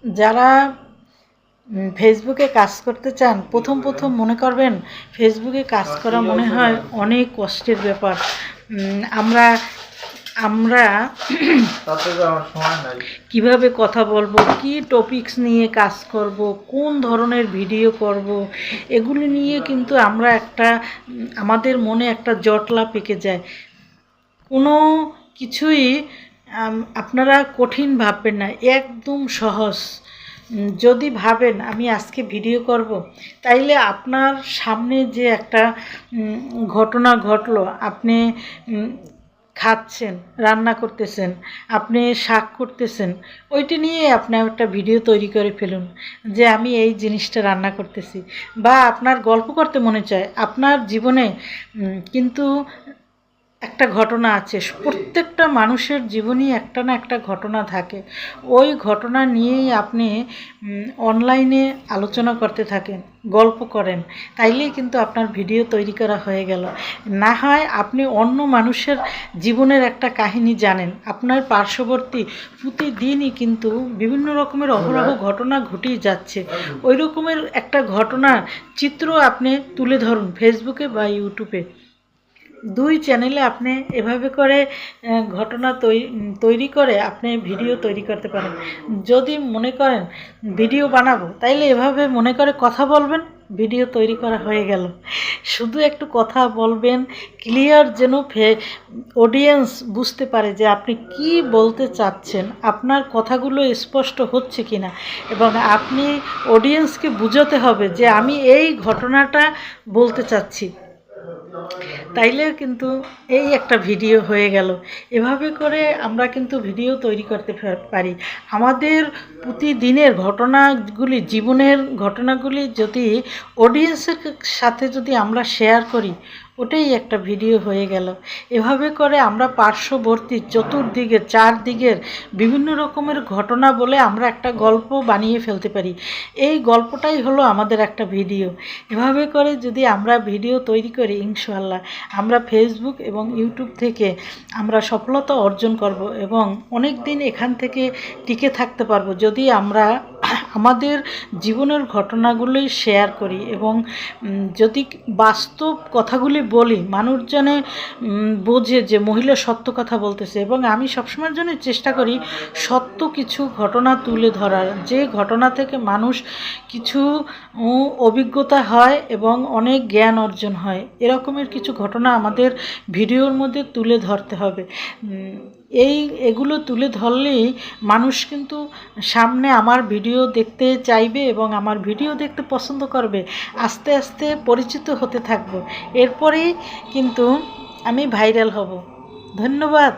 যারা ফেসবুকে কাজ করতে চান, প্রথম মনে করবেন ফেসবুকে কাজ করা মনে হয় অনেক কষ্টের ব্যাপার। আমরা আমরা কিভাবে কথা বলবো, কি টপিকস নিয়ে কাজ করব, কোন ধরনের ভিডিও করব, এগুলি নিয়ে কিন্তু আমরা আমাদের মনে একটা জটলা পেকে যায়। কোনো কিছুই আপনারা কঠিন ভাববেন না, একদম সহজ। যদি ভাবেন আমি আজকে ভিডিও করব, তাইলে আপনার সামনে যে একটা ঘটনা ঘটলো, আপনি খাচ্ছেন, রান্না করতেছেন, আপনি শাক করতেছেন, ওইটা নিয়ে আপনি একটা ভিডিও তৈরি করে ফেলুন যে আমি এই জিনিসটা রান্না করতেছি। বা আপনার গল্প করতে মনে চায়, আপনার জীবনে কিন্তু একটা ঘটনা আছে, প্রত্যেকটা মানুষের জীবনেই একটা না একটা ঘটনা থাকে। ওই ঘটনা নিয়েই আপনি অনলাইনে আলোচনা করতে থাকেন, গল্প করেন, তাইলেই কিন্তু আপনার ভিডিও তৈরি করা হয়ে গেল। না হয় আপনি অন্য মানুষের জীবনের একটা কাহিনী জানেন, আপনার পার্শ্ববর্তী প্রতিদিনই কিন্তু বিভিন্ন রকমের অহরহ ঘটনা ঘটেই যাচ্ছে, ওই রকমের একটা ঘটনার চিত্র আপনি তুলে ধরুন ফেসবুকে বা ইউটিউবে। দুই চ্যানেলে আপনি এভাবে করে ঘটনা তৈরি করে আপনি ভিডিও তৈরি করতে পারেন। যদি মনে করেন ভিডিও বানাবো, তাইলে এভাবে মনে করে কথা বলবেন, ভিডিও তৈরি করা হয়ে গেল। শুধু একটু কথা বলবেন ক্লিয়ার, যেন অডিয়েন্স বুঝতে পারে যে আপনি কি বলতে চাচ্ছেন, আপনার কথাগুলো স্পষ্ট হচ্ছে কিনা, এবং আপনি অডিয়েন্সকে বুঝাতে হবে যে আমি এই ঘটনাটা বলতে চাচ্ছি, তাইলে কিন্তু এই একটা ভিডিও হয়ে গেল। এভাবে করে আমরা কিন্তু ভিডিও তৈরি করতে পারি। আমাদের প্রতিদিনের ঘটনাগুলি, জীবনের ঘটনাগুলি যদি অডিয়েন্সের সাথে যদি আমরা শেয়ার করি, ওটাই একটা ভিডিও হয়ে গেল। এভাবে করে আমরা পার্শ্ববর্তী চতুর্দিকের চারদিকের বিভিন্ন রকমের ঘটনা বলে আমরা একটা গল্প বানিয়ে ফেলতে পারি। এই গল্পটাই হলো আমাদের একটা ভিডিও। এভাবে করে যদি আমরা ভিডিও তৈরি করি, ইনশাআল্লাহ আমরা ফেসবুক এবং ইউটিউব থেকে আমরা সফলতা অর্জন করব এবং অনেক দিন এখান থেকে টিকে থাকতে পারবো, যদি আমরা আমাদের জীবনের ঘটনাগুলোই শেয়ার করি এবং যদি বাস্তব কথাগুলি বলি, মানুষজনে বোঝে যে মহিলা সত্য কথা বলতেছে। এবং আমি সবসময়ের জন্য চেষ্টা করি সত্য কিছু ঘটনা তুলে ধরার, যে ঘটনা থেকে মানুষ কিছু অভিজ্ঞতা হয় এবং অনেক জ্ঞান অর্জন হয়। এরকমের কিছু ঘটনা আমাদের ভিডিওর মধ্যে তুলে ধরতে হবে। এগুলো তুলে ধরলেই মানুষ কিন্তু সামনে আমার ভিডিও দেখতে চাইবে এবং আমার ভিডিও দেখতে পছন্দ করবে, আস্তে আস্তে পরিচিত হতে থাকবো, এরপরেই কিন্তু আমি ভাইরাল হব। ধন্যবাদ।